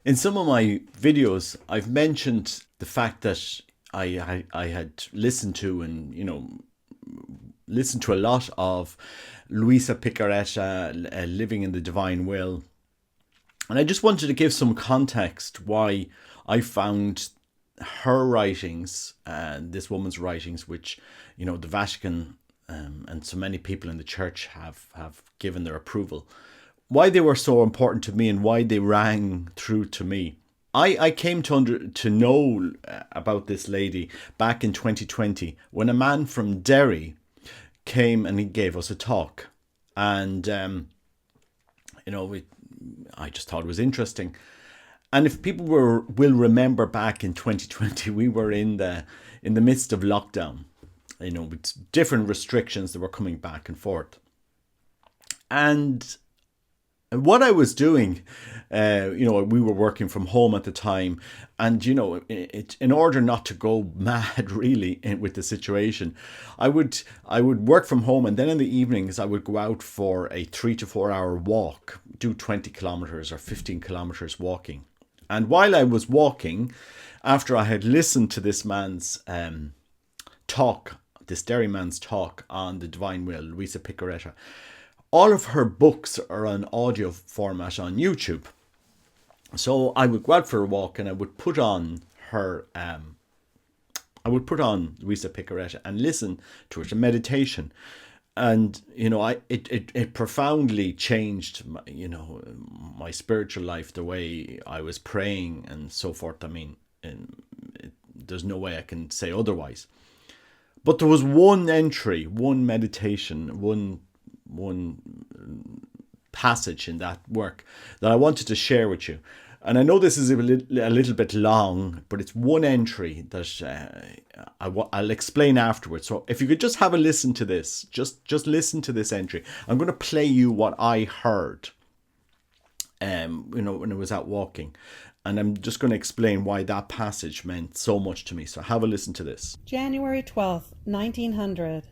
In some of my videos, I've mentioned the fact that I had listened to and, listened to a lot of Luisa Piccarreta, Living in the Divine Will. And I just wanted to give some context why I found her writings, this woman's writings, which, the Vatican and so many people in the church have given their approval, why they were so important to me and why they rang through to me. I came to know about this lady back in 2020 when a man from Derry came and he gave us a talk. And, I just thought it was interesting. And if people will remember back in 2020, we were in the midst of lockdown, with different restrictions that were coming back and forth. And what I was doing, we were working from home at the time, and in order not to go mad really with the situation, I would work from home, and then in the evenings I would go out for a 3 to 4 hour walk, do 20 kilometers or 15 kilometers walking. And while I was walking, after I had listened to this man's talk, this Derry man's talk on the Divine Will, Luisa Piccarreta, all of her books are on audio format on YouTube. So I would go out for a walk and I would put on Luisa Piccarreta and listen to it, a meditation. And, it profoundly changed, my spiritual life, the way I was praying and so forth. I mean, there's no way I can say otherwise. But there was one entry, one meditation, one passage in that work that I wanted to share with you. And I know this is a little bit long, but it's one entry that I'll explain afterwards. So if you could just have a listen to this, just listen to this entry. I'm going to play you what I heard, when I was out walking. And I'm just going to explain why that passage meant so much to me. So have a listen to this. January 12th, 1900.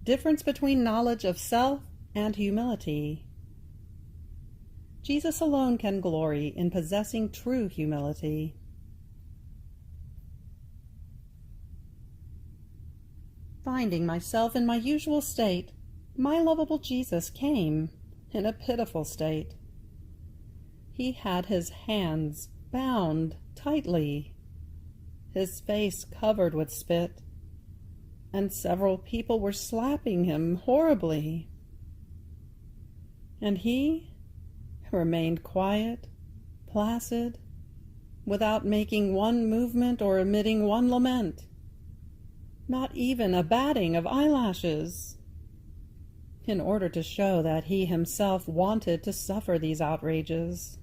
Difference between knowledge of self and humility. Jesus alone can glory in possessing true humility. Finding myself in my usual state, my lovable Jesus came in a pitiful state. He had his hands bound tightly, his face covered with spit, and several people were slapping him horribly. And he remained quiet, placid, without making one movement or emitting one lament, not even a batting of eyelashes, in order to show that he himself wanted to suffer these outrages.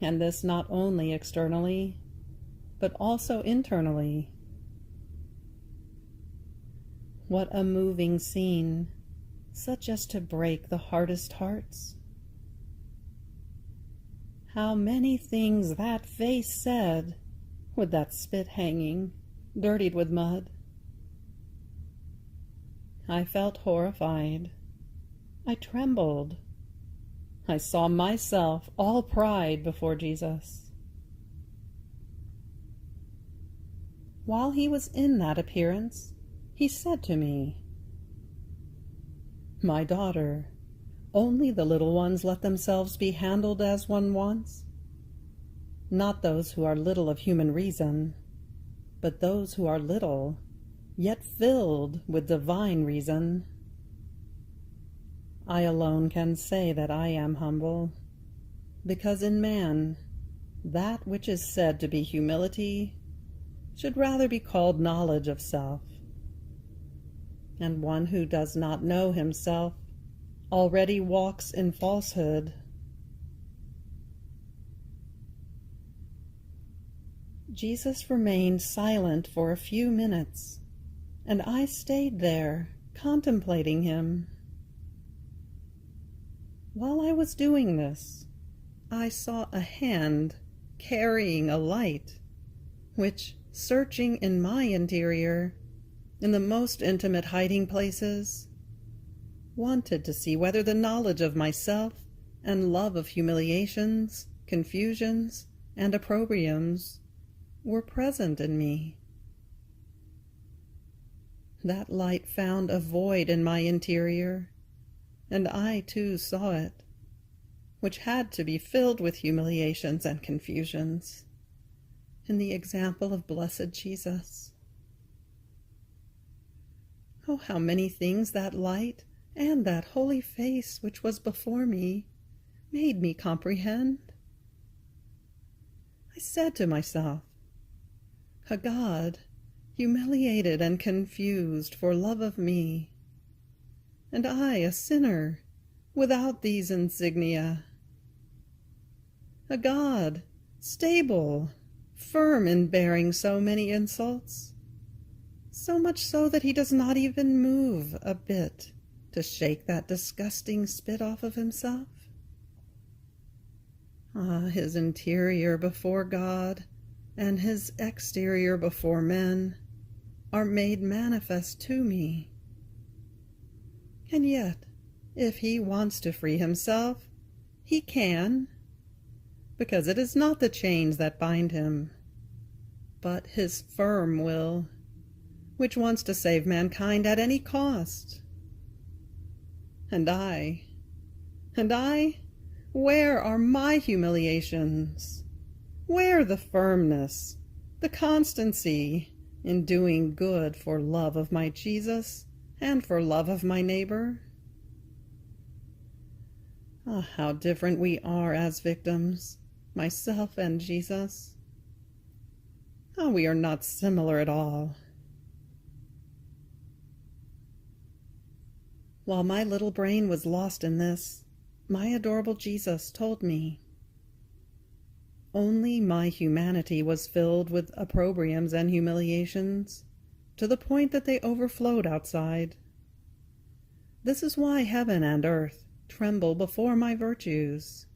And this not only externally, but also internally. What a moving scene, such as to break the hardest hearts. How many things that face said, with that spit hanging, dirtied with mud. I felt horrified. I trembled. I saw myself all pride before Jesus. While he was in that appearance, he said to me, "My daughter, only the little ones let themselves be handled as one wants. Not those who are little of human reason, but those who are little, yet filled with divine reason. I alone can say that I am humble, because in man, that which is said to be humility should rather be called knowledge of self. And one who does not know himself already walks in falsehood." Jesus remained silent for a few minutes, and I stayed there, contemplating him. While I was doing this, I saw a hand carrying a light, which, searching in my interior, in the most intimate hiding places, wanted to see whether the knowledge of myself and love of humiliations confusions and opprobriums were present in me. That light found a void in my interior, and I too saw it, which had to be filled with humiliations and confusions, in the example of blessed Jesus. Oh, how many things that light and that holy face which was before me made me comprehend. I said to myself, a God humiliated and confused for love of me, and I a sinner without these insignia. A God stable, firm in bearing so many insults, so much so that he does not even move a bit to shake that disgusting spit off of himself. Ah, his interior before God and his exterior before men are made manifest to me. And yet, if he wants to free himself, he can, because it is not the chains that bind him, but his firm will, which wants to save mankind at any cost. And I, where are my humiliations? Where the firmness, the constancy in doing good for love of my Jesus and for love of my neighbor? Ah, how different we are as victims, myself and Jesus. Ah, we are not similar at all. While my little brain was lost in this, my adorable Jesus told me, only my humanity was filled with opprobriums and humiliations, to the point that they overflowed outside. This is why heaven and earth tremble before my virtues,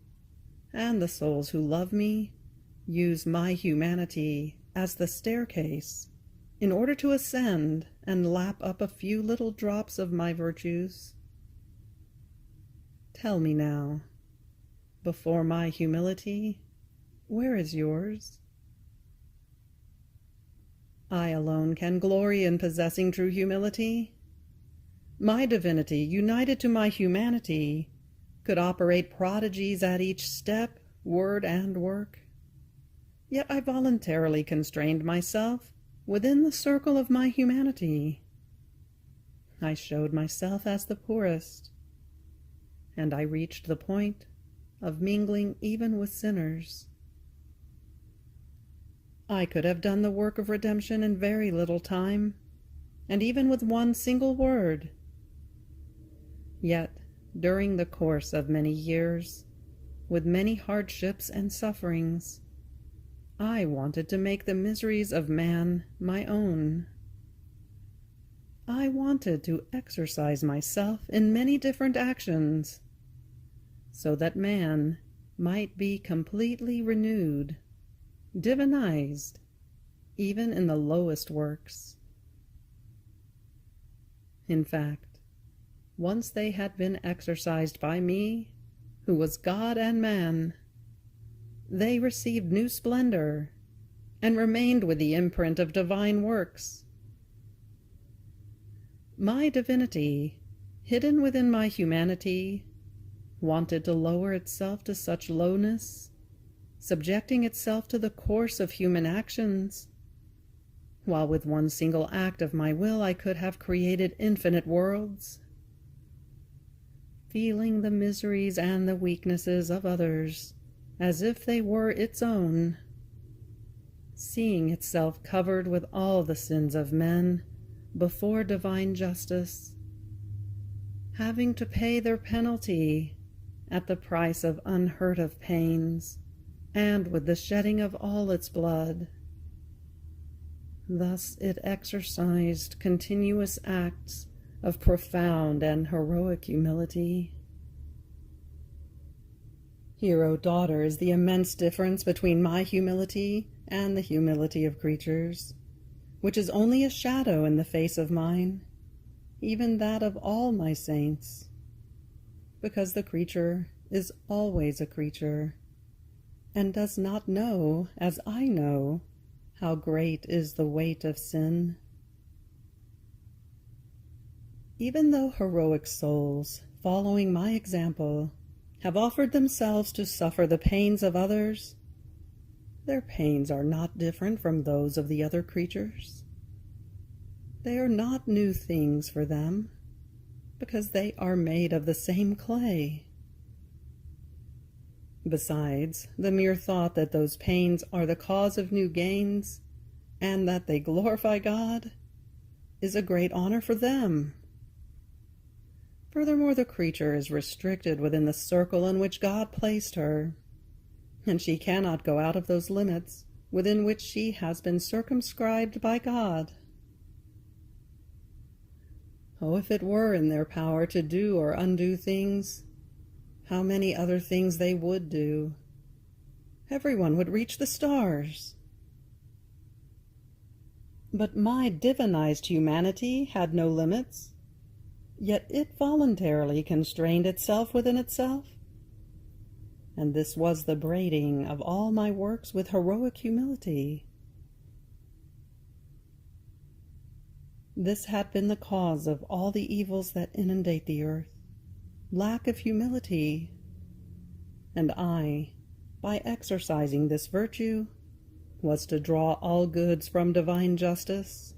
and the souls who love me use my humanity as the staircase in order to ascend and lap up a few little drops of my virtues. Tell me now, before my humility, where is yours? I alone can glory in possessing true humility. My divinity, united to my humanity, could operate prodigies at each step, word, and work. Yet I voluntarily constrained myself within the circle of my humanity. I showed myself as the poorest, and I reached the point of mingling even with sinners. I could have done the work of redemption in very little time, and even with one single word. Yet, during the course of many years, with many hardships and sufferings, I wanted to make the miseries of man my own. I wanted to exercise myself in many different actions, so that man might be completely renewed, divinized, even in the lowest works. In fact, once they had been exercised by me, who was God and man, they received new splendor and remained with the imprint of divine works. My divinity, hidden within my humanity, wanted to lower itself to such lowness, subjecting itself to the course of human actions, while with one single act of my will I could have created infinite worlds. Feeling the miseries and the weaknesses of others as if they were its own, seeing itself covered with all the sins of men before divine justice, having to pay their penalty at the price of unheard of pains, and with the shedding of all its blood. Thus it exercised continuous acts of profound and heroic humility. Here, O daughter, is the immense difference between my humility and the humility of creatures, which is only a shadow in the face of mine, even that of all my saints, because the creature is always a creature, and does not know, as I know, how great is the weight of sin. Even though heroic souls, following my example, have offered themselves to suffer the pains of others, their pains are not different from those of the other creatures. They are not new things for them, because they are made of the same clay. Besides, the mere thought that those pains are the cause of new gains, and that they glorify God, is a great honor for them. Furthermore, the creature is restricted within the circle in which God placed her, and she cannot go out of those limits within which she has been circumscribed by God. Oh, if it were in their power to do or undo things, how many other things they would do. Everyone would reach the stars. But my divinized humanity had no limits, yet it voluntarily constrained itself within itself. And this was the braiding of all my works with heroic humility. This had been the cause of all the evils that inundate the earth, lack of humility. And I, by exercising this virtue, was to draw all goods from divine justice.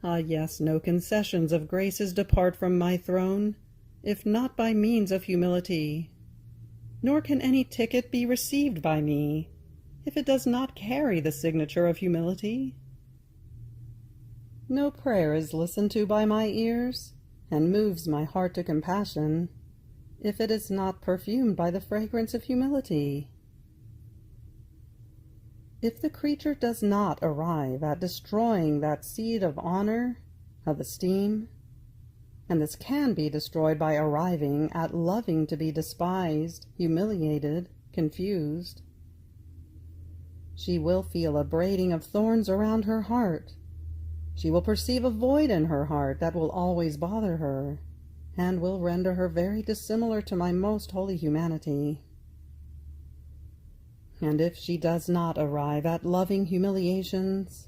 Ah, yes, no concessions of graces depart from my throne, if not by means of humility. Nor can any ticket be received by me, if it does not carry the signature of humility. No prayer is listened to by my ears, and moves my heart to compassion, if it is not perfumed by the fragrance of humility. If the creature does not arrive at destroying that seed of honor, of esteem, and this can be destroyed by arriving at loving to be despised, humiliated, confused, she will feel a braiding of thorns around her heart. She will perceive a void in her heart that will always bother her, and will render her very dissimilar to my most holy humanity. And if she does not arrive at loving humiliations,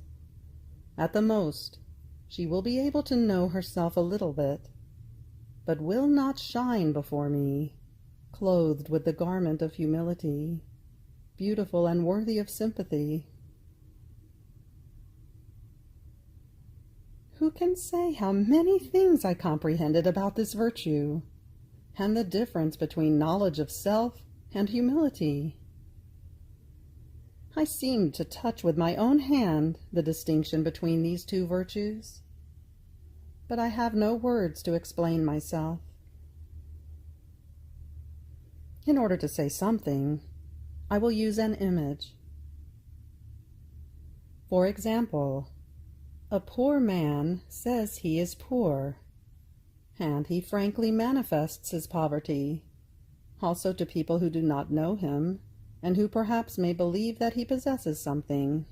at the most, she will be able to know herself a little bit, but will not shine before me, clothed with the garment of humility, beautiful and worthy of sympathy. Who can say how many things I comprehended about this virtue, and the difference between knowledge of self and humility? I seemed to touch with my own hand the distinction between these two virtues, but I have no words to explain myself. In order to say something, I will use an image. For example, a poor man says he is poor, and he frankly manifests his poverty, also to people who do not know him, and who perhaps may believe that he possesses something.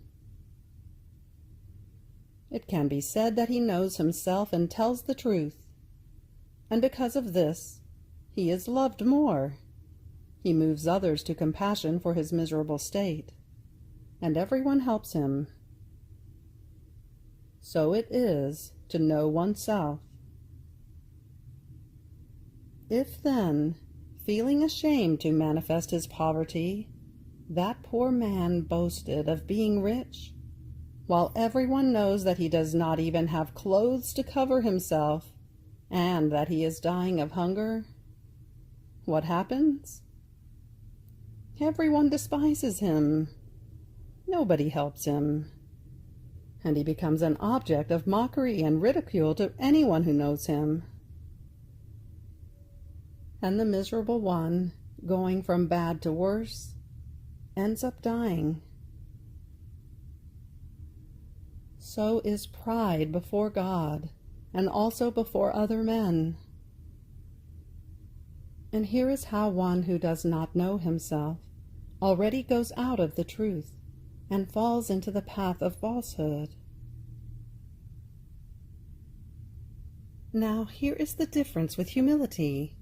It can be said that he knows himself and tells the truth, and because of this, he is loved more. He moves others to compassion for his miserable state, and everyone helps him. So it is to know oneself. If then, feeling ashamed to manifest his poverty, that poor man boasted of being rich, while everyone knows that he does not even have clothes to cover himself, and that he is dying of hunger, what happens? Everyone despises him. Nobody helps him. And he becomes an object of mockery and ridicule to anyone who knows him. And the miserable one, going from bad to worse, ends up dying. So is pride before God, and also before other men. And here is how one who does not know himself already goes out of the truth and falls into the path of falsehood. Now here is the difference with humility.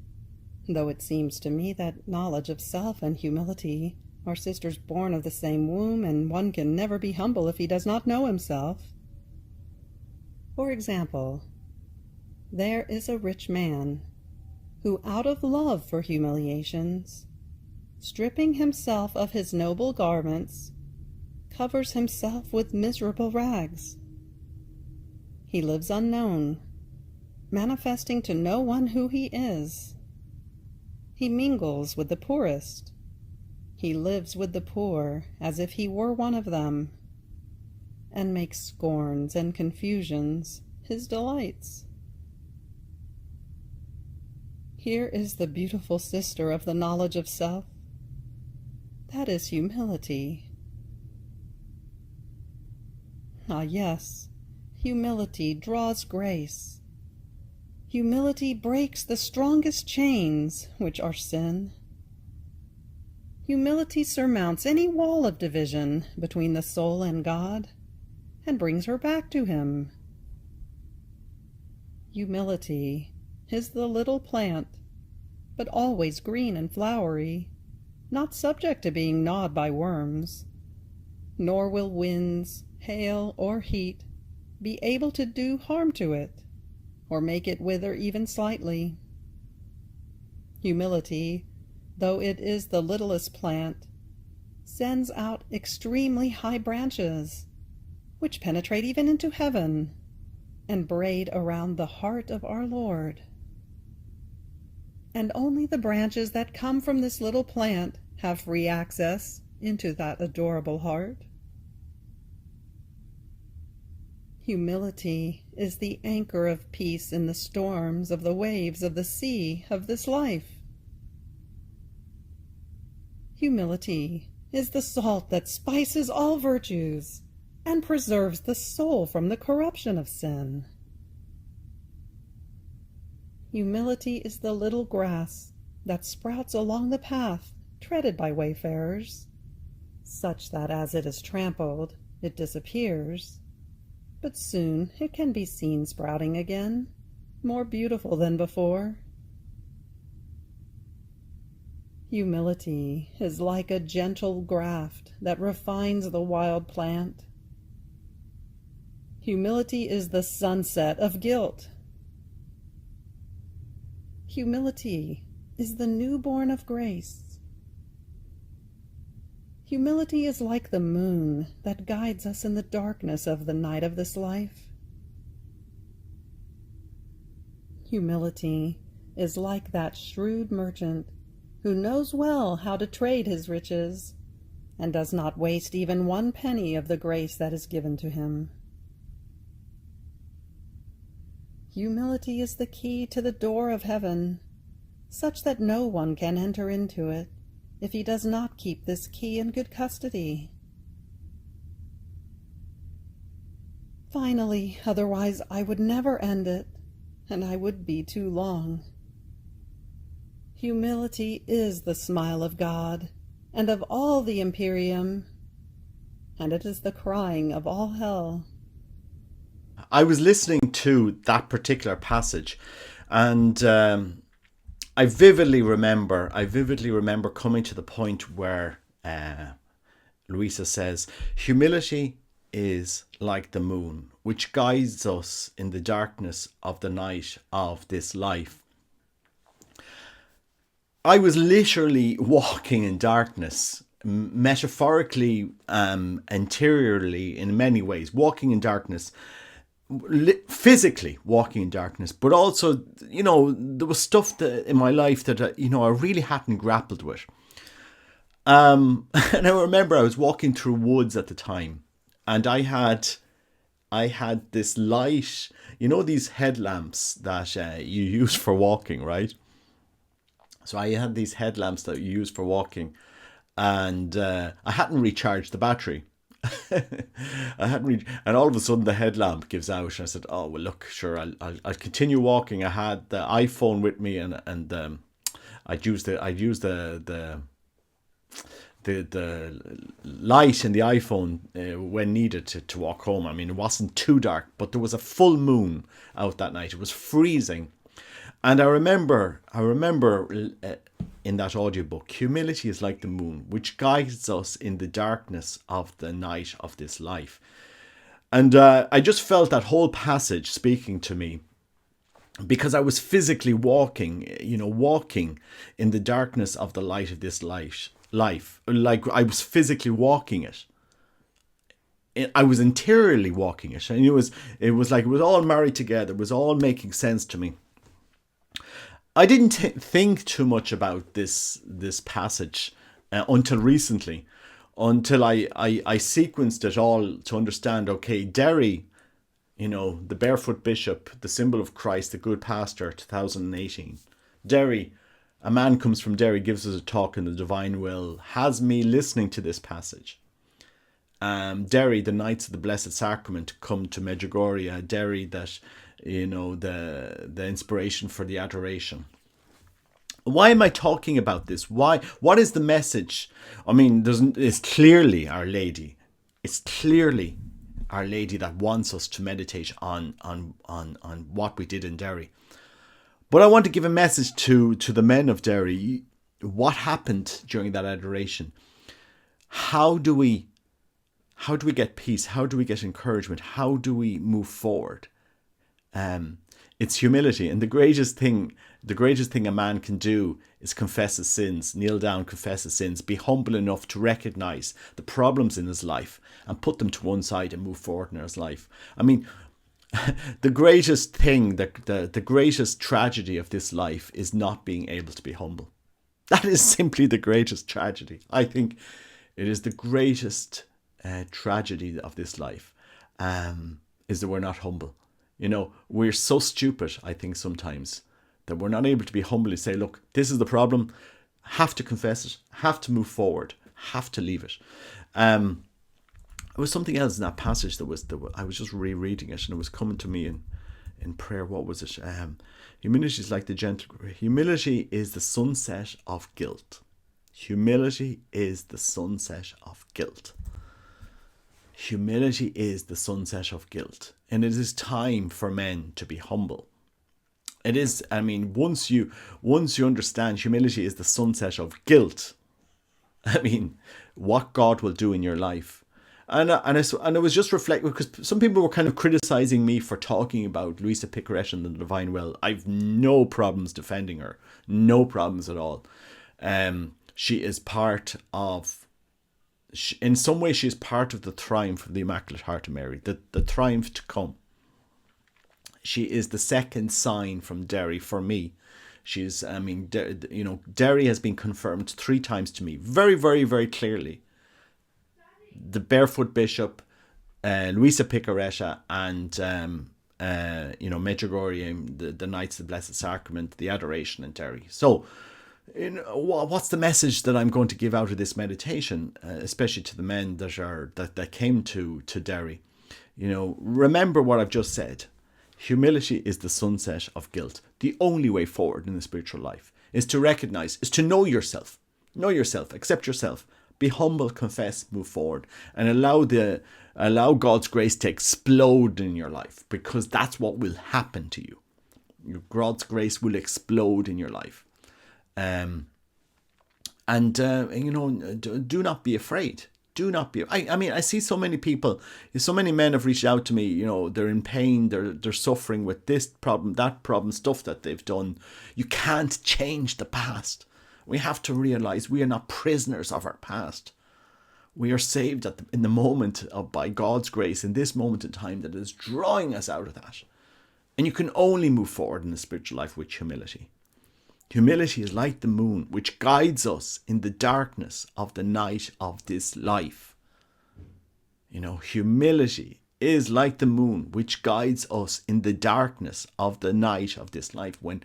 though it seems to me that knowledge of self and humility are sisters born of the same womb, and one can never be humble if he does not know himself. For example, there is a rich man who, out of love for humiliations, stripping himself of his noble garments, covers himself with miserable rags. He lives unknown, manifesting to no one who he is. He mingles with the poorest. He lives with the poor as if he were one of them, and makes scorns and confusions his delights. Here is the beautiful sister of the knowledge of self. That is humility. Ah, yes, humility draws grace. Humility breaks the strongest chains, which are sin. Humility surmounts any wall of division between the soul and God, and brings her back to Him. Humility is the little plant, but always green and flowery, not subject to being gnawed by worms, nor will winds, hail, or heat be able to do harm to it, or make it wither even slightly. Humility, though it is the littlest plant, sends out extremely high branches, which penetrate even into heaven, and braid around the heart of our Lord. And only the branches that come from this little plant have free access into that adorable heart. Humility is the anchor of peace in the storms of the waves of the sea of this life. Humility is the salt that spices all virtues and preserves the soul from the corruption of sin. Humility is the little grass that sprouts along the path treaded by wayfarers, such that as it is trampled, it disappears, but soon it can be seen sprouting again, more beautiful than before. Humility is like a gentle graft that refines the wild plant. Humility is the sunset of guilt. Humility is the newborn of grace. Humility is like the moon that guides us in the darkness of the night of this life. Humility is like that shrewd merchant who knows well how to trade his riches and does not waste even one penny of the grace that is given to him. Humility is the key to the door of heaven, such that no one can enter into it if he does not keep this key in good custody. Finally, otherwise I would never end it, and I would be too long. Humility is the smile of God, and of all the Imperium, and it is the crying of all hell. I was listening to that particular passage, and I vividly remember coming to the point where Luisa says, humility is like the moon, which guides us in the darkness of the night of this life. I was literally walking in darkness, metaphorically, interiorly, in many ways, walking in darkness, physically walking in darkness, but also, there was stuff in my life that, I really hadn't grappled with. And I remember I was walking through woods at the time, and I had this light, these headlamps that you use for walking, right? So I had these headlamps that you use for walking, and I hadn't recharged the battery. And all of a sudden the headlamp gives out, and I said, "Oh well, look, sure, I'll continue walking." I had the iPhone with me, and I'd use the light in the iPhone when needed to walk home. I mean, it wasn't too dark, but there was a full moon out that night. It was freezing, And I remember in that audiobook, humility is like the moon, which guides us in the darkness of the night of this life. And I just felt that whole passage speaking to me because I was physically walking in the darkness of the light of this life. Like I was physically walking it. I was interiorly walking it. And it was like it was all married together. It was all making sense to me. I didn't think too much about this passage until recently, until I sequenced it all to understand. Okay, Derry, the barefoot bishop, the symbol of Christ, the good pastor, 2018. Derry, a man comes from Derry, gives us a talk in the divine will, has me listening to this passage. Derry, the Knights of the Blessed Sacrament come to Medjugorje. Derry, that the inspiration for the adoration. Why am I talking about this? Why? What is the message? I mean, it's clearly Our Lady. It's clearly Our Lady that wants us to meditate on what we did in Derry. But I want to give a message to the men of Derry. What happened during that adoration? How do we get peace? How do we get encouragement? How do we move forward? It's humility, and the greatest thing a man can do is confess his sins, kneel down, confess his sins, be humble enough to recognize the problems in his life and put them to one side and move forward in his life. I mean, the greatest thing, the greatest tragedy of this life is not being able to be humble. That is simply the greatest tragedy. I think it is the greatest tragedy of this life, is that we're not humble. We're so stupid, I think, sometimes, that we're not able to be humble and say, look, this is the problem, have to confess it, have to move forward, have to leave it. There was something else in that passage I was just rereading it, and it was coming to me in prayer. What was it? Humility is like the gentle. Humility is the sunset of guilt. Humility is the sunset of guilt. Humility is the sunset of guilt. And it is time for men to be humble. It is, I mean, once you understand humility is the sunset of guilt, I mean, what God will do in your life. And I was just reflecting, because some people were kind of criticizing me for talking about Luisa Piccarreta and the Divine Will. I've no problems defending her. No problems at all. She is part of, in some way, she is part of the triumph of the Immaculate Heart of Mary, the triumph to come. She is the second sign from Derry for me. She's, I mean, Derry has been confirmed 3 times to me, very, very, very clearly. The barefoot bishop, Luisa Piccarreta, and Medjugorje, the Knights of the Blessed Sacrament, the adoration in Derry. So, what's the message that I'm going to give out of this meditation, especially to the men that came to Derry? Remember what I've just said. Humility is the sunset of guilt. The only way forward in the spiritual life is to recognize, is to know yourself, accept yourself, be humble, confess, move forward, and allow God's grace to explode in your life, because that's what will happen to you. God's grace will explode in your life. Do not be afraid. Do not be. I mean, I see so many people, so many men have reached out to me. They're in pain. They're suffering with this problem, that problem, stuff that they've done. You can't change the past. We have to realize we are not prisoners of our past. We are saved in the moment by God's grace, in this moment in time that is drawing us out of that. And you can only move forward in the spiritual life with humility. Humility is like the moon, which guides us in the darkness of the night of this life. Humility is like the moon, which guides us in the darkness of the night of this life. When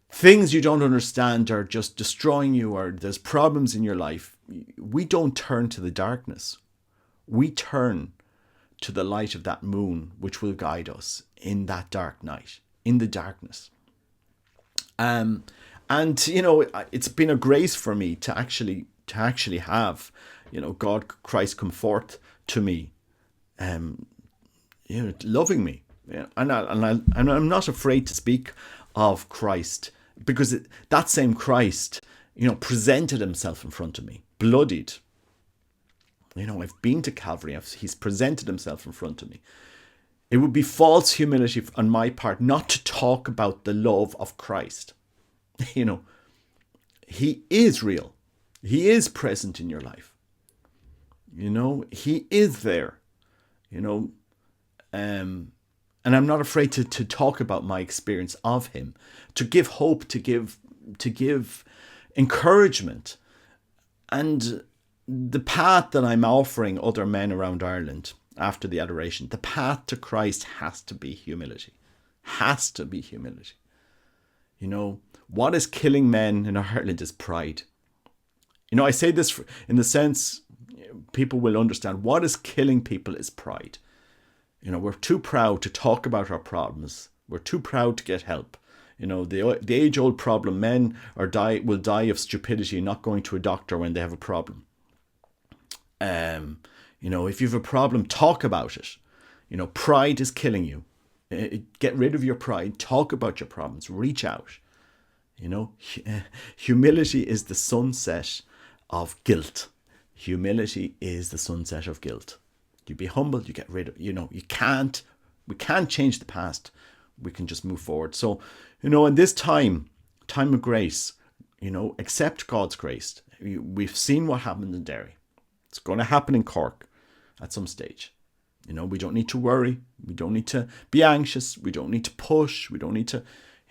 things you don't understand are just destroying you, or there's problems in your life, we don't turn to the darkness. We turn to the light of that moon, which will guide us in that dark night, in the darkness. It's been a grace for me to actually have, God, Christ come forth to me, loving me. And I'm not afraid to speak of Christ, because that same Christ, presented himself in front of me, bloodied. I've been to Calvary. He's presented himself in front of me. It would be false humility on my part not to talk about the love of Christ. He is real. He is present in your life. He is there. And I'm not afraid to talk about my experience of him, to give hope, to give encouragement. And the path that I'm offering other men around Ireland after the adoration, the path to Christ has to be humility. Has to be humility. What is killing men in Ireland is pride. I say this in the sense people will understand. What is killing people is pride. We're too proud to talk about our problems. We're too proud to get help. The age-old problem, men will die of stupidity, not going to a doctor when they have a problem. If you have a problem, talk about it. Pride is killing you. Get rid of your pride. Talk about your problems. Reach out. Humility is the sunset of guilt. Humility is the sunset of guilt. You be humble, you get rid of, we can't change the past. We can just move forward. So, in this time of grace, accept God's grace. We've seen what happened in Derry. It's going to happen in Cork at some stage. We don't need to worry. We don't need to be anxious. We don't need to push. We don't need to,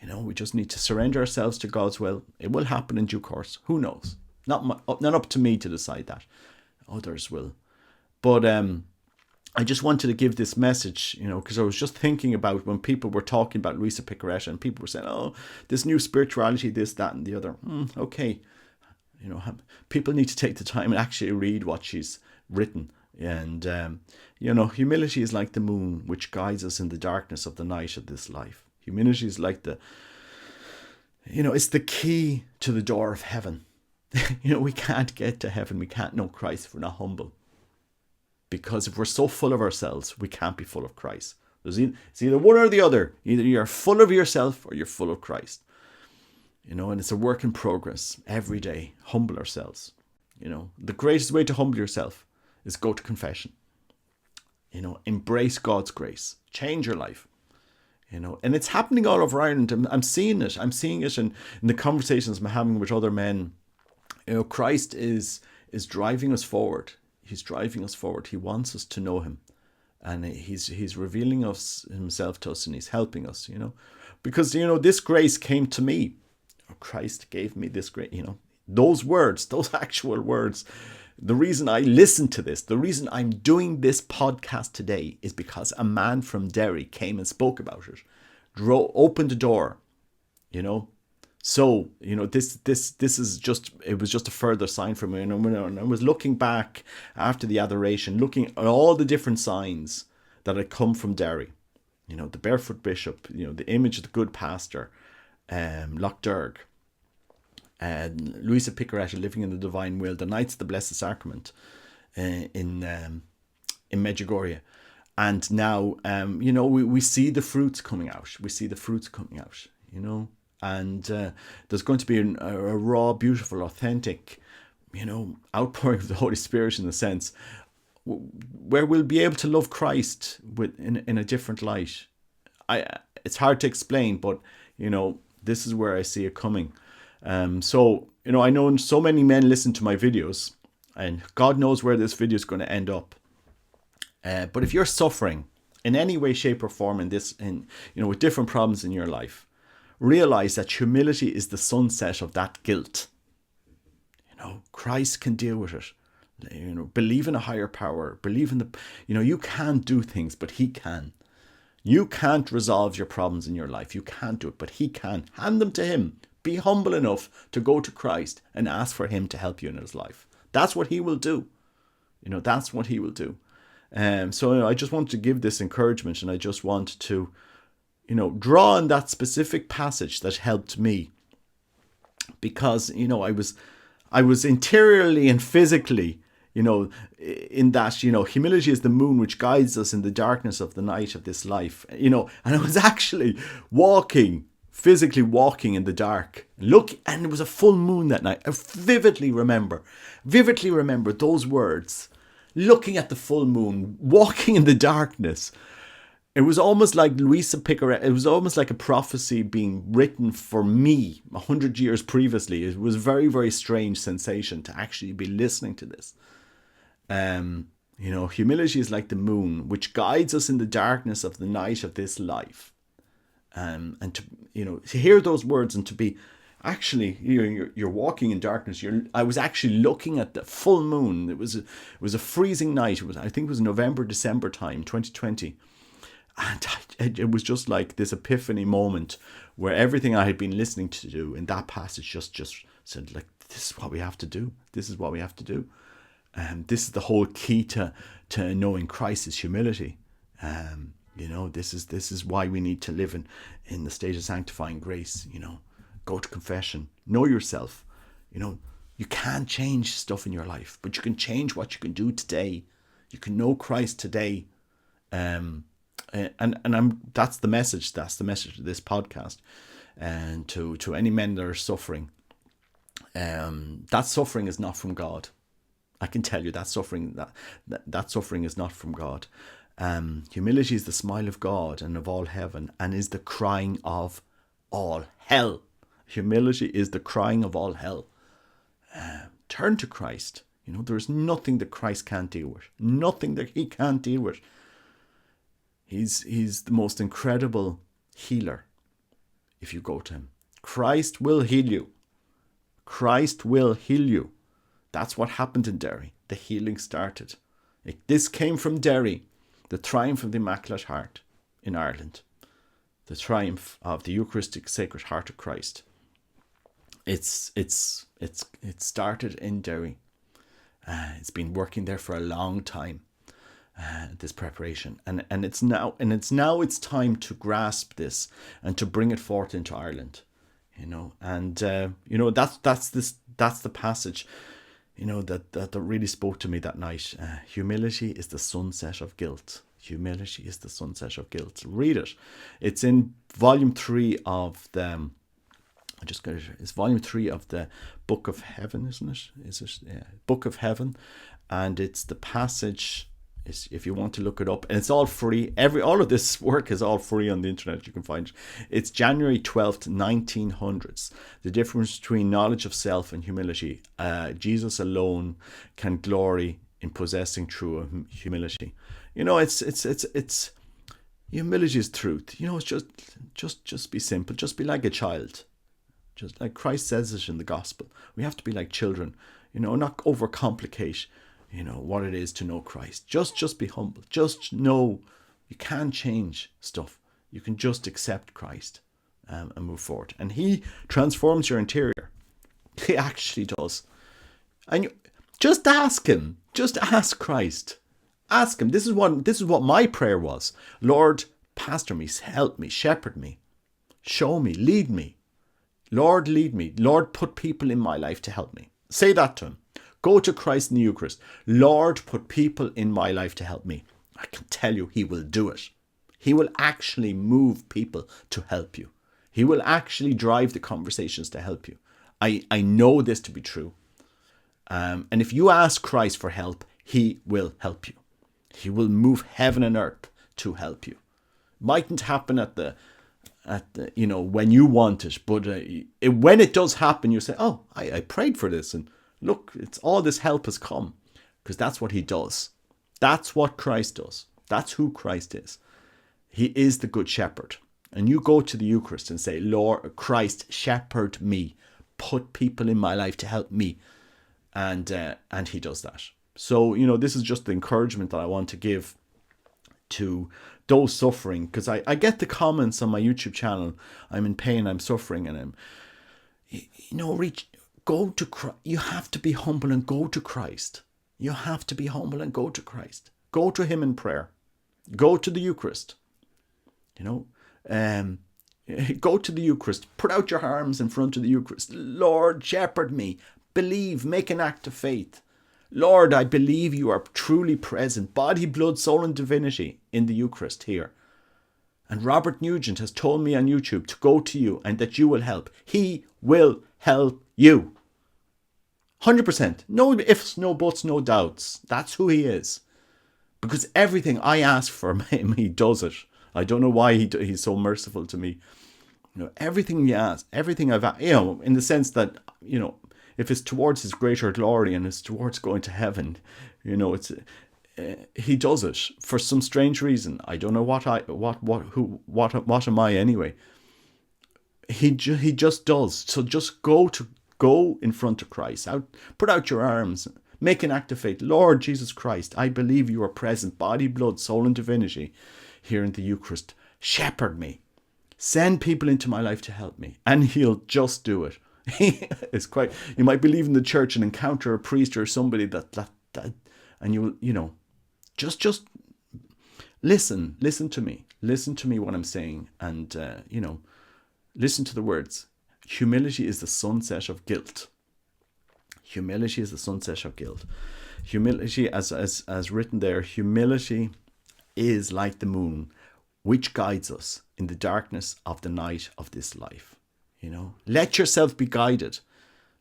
we just need to surrender ourselves to God's will. It will happen in due course. Who knows? Not up to me to decide that. Others will. But I just wanted to give this message, because I was just thinking about when people were talking about Luisa Piccarreta and people were saying, oh, this new spirituality, this, that, and the other. Okay. People need to take the time and actually read what she's written. And, humility is like the moon, which guides us in the darkness of the night of this life. Humility is like it's the key to the door of heaven. We can't get to heaven. We can't know Christ if we're not humble. Because if we're so full of ourselves, we can't be full of Christ. It's either one or the other. Either you're full of yourself or you're full of Christ. And it's a work in progress every day. Humble ourselves. The greatest way to humble yourself is go to confession. Embrace God's grace. Change your life. And it's happening all over Ireland. I'm seeing it. I'm seeing it in the conversations I'm having with other men. Christ is driving us forward. He's driving us forward. He wants us to know him. And he's revealing himself to us, and he's helping us, Because, this grace came to me. Christ gave me this grace, Those words, those actual words. The reason I listen to this, the reason I'm doing this podcast today is because a man from Derry came and spoke about it. Opened the door, So, this is it was just a further sign for me. And when I was looking back after the adoration, looking at all the different signs that had come from Derry, the barefoot bishop, the image of the good pastor, Lochderg, and Luisa Piccarreta living in the divine will, the Knights of the Blessed Sacrament in Medjugorje. And now, we see the fruits coming out. We see the fruits coming out, And there's going to be a raw, beautiful, authentic, outpouring of the Holy Spirit, in the sense where we'll be able to love Christ in a different light. It's hard to explain, but this is where I see it coming. So I know so many men listen to my videos, and God knows where this video is going to end up. But if you're suffering in any way, shape, or form with different problems in your life, realize that humility is the sunset of that guilt. Christ can deal with it. Believe in a higher power. Believe in you can't do things, but he can. You can't resolve your problems in your life. You can't do it, but he can. Hand them to him. Be humble enough to go to Christ and ask for him to help you in his life. That's what he will do. That's what he will do. So I just want to give this encouragement, and I just want to draw on that specific passage that helped me, because I was interiorly and physically in that humility is the moon which guides us in the darkness of the night of this life, and I was actually walking physically walking in the dark. Look, and it was a full moon that night. I vividly remember those words. Looking at the full moon, walking in the darkness. It was almost like Luisa Piccarreta. It was almost like a prophecy being written for me 100 years previously. It was a very, very strange sensation to actually be listening to this. Humility is like the moon, which guides us in the darkness of the night of this life. And to hear those words and to be actually, you're walking in darkness. I was actually looking at the full moon. It was a freezing night. I think it was November, December time, 2020. And it was just like this epiphany moment where everything I had been listening to do in that passage just said, like, this is what we have to do. This is what we have to do. This is the whole key to knowing Christ is humility. This is why we need to live in the state of sanctifying grace. Go to confession, know yourself. You can't change stuff in your life, but you can change what you can do today. You can know Christ today. That's the message. That's the message of this podcast. And to any men that are suffering, that suffering is not from God. I can tell you that suffering is not from God. Humility is the smile of God and of all heaven, and is the crying of all hell. Humility is the crying of all hell. Turn to Christ. There is nothing that Christ can't deal with. Nothing that he can't deal with. He's the most incredible healer if you go to him. Christ will heal you. Christ will heal you. That's what happened in Derry. The healing started. This came from Derry. The triumph of the Immaculate Heart in Ireland. The triumph of the Eucharistic Sacred Heart of Christ. It started in Derry. It's been working there for a long time. This preparation, and it's now it's time to grasp this and to bring it forth into Ireland. That's the passage. That really spoke to me that night. Humility is the sunset of guilt. Humility is the sunset of guilt. Read it. It's in volume 3 of the. It's volume 3 of the Book of Heaven, isn't it? Is it? Yeah, Book of Heaven, and it's the passage. If you want to look it up, and it's all free. All of this work is all free on the internet. You can find it. It's January 12th, 1900s. The difference between knowledge of self and humility. Jesus alone can glory in possessing true humility. It's humility is truth. It's just be simple. Just be like a child. Just like Christ says it in the gospel. We have to be like children. Not overcomplicate. What it is to know Christ. Just be humble. Just know you can't change stuff. You can just accept Christ and move forward. And he transforms your interior. He actually does. And just ask him. Just ask Christ. Ask him. This is what my prayer was. Lord, pastor me, help me, shepherd me, show me, lead me. Lord, lead me. Lord, put people in my life to help me. Say that to him. Go to Christ in the Eucharist. Lord, put people in my life to help me. I can tell you he will do it. He will actually move people to help you. He will actually drive the conversations to help you. I know this to be true. And if you ask Christ for help, he will help you. He will move heaven and earth to help you. Mightn't happen at the when you want it, but when it does happen, you say, oh, I prayed for this, and look, it's all this help has come, because that's what he does. That's what Christ does. That's who Christ is. He is the good shepherd. And you go to the Eucharist and say, Lord Christ, shepherd me. Put people in my life to help me. And he does that. So, this is just the encouragement that I want to give to those suffering, because I get the comments on my YouTube channel. I'm in pain, I'm suffering, and go to Christ. You have to be humble and go to Christ. You have to be humble and go to Christ. Go to him in prayer. Go to the Eucharist. Go to the Eucharist. Put out your arms in front of the Eucharist. Lord, shepherd me. Believe. Make an act of faith. Lord, I believe you are truly present. Body, blood, soul and divinity in the Eucharist here. And Robert Nugent has told me on YouTube to go to you and that you will help. He will help you. 100%. No ifs, no buts, no doubts. That's who he is. Because everything I ask for him, he does it. I don't know why he's so merciful to me. Everything he asks, everything I've, in the sense that, if it's towards his greater glory and it's towards going to heaven, it's he does it for some strange reason. I don't know what am I anyway. He just does. So just go in front of Christ. Put out your arms. Make an act of faith. Lord Jesus Christ, I believe you are present, body, blood, soul, and divinity, here in the Eucharist. Shepherd me. Send people into my life to help me. And he'll just do it. It's quite. You might believe in the church and encounter a priest or somebody that and you just listen to me. Listen to me what I'm saying, and listen to the words. Humility is the sunset of guilt. Humility is the sunset of guilt. Humility, as written there, humility is like the moon, which guides us in the darkness of the night of this life. Let yourself be guided.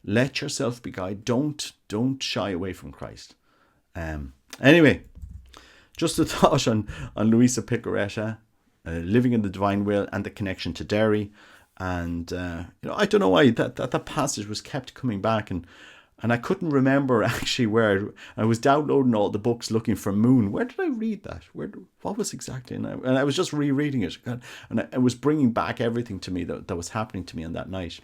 Let yourself be guided. Don't shy away from Christ. Anyway, just a thought on Luisa Piccarreta, living in the divine will and the connection to Derry. And I don't know why that passage was kept coming back, and I couldn't remember actually where. I was downloading all the books looking for moon. Where did I read that? What was exactly? And I was just rereading it, and it was bringing back everything to me that was happening to me on that night.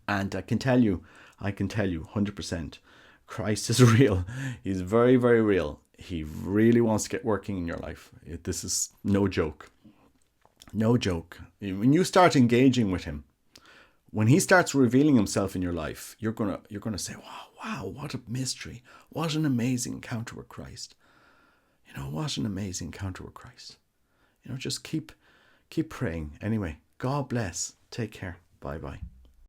And I can tell you, 100%, Christ is real. He's very, very real. He really wants to get working in your life. This is no joke. No joke. When you start engaging with him, when he starts revealing himself in your life, you're gonna say, wow, what a mystery. What an amazing encounter with Christ. What an amazing encounter with Christ. Just keep praying. Anyway, God bless. Take care. Bye-bye.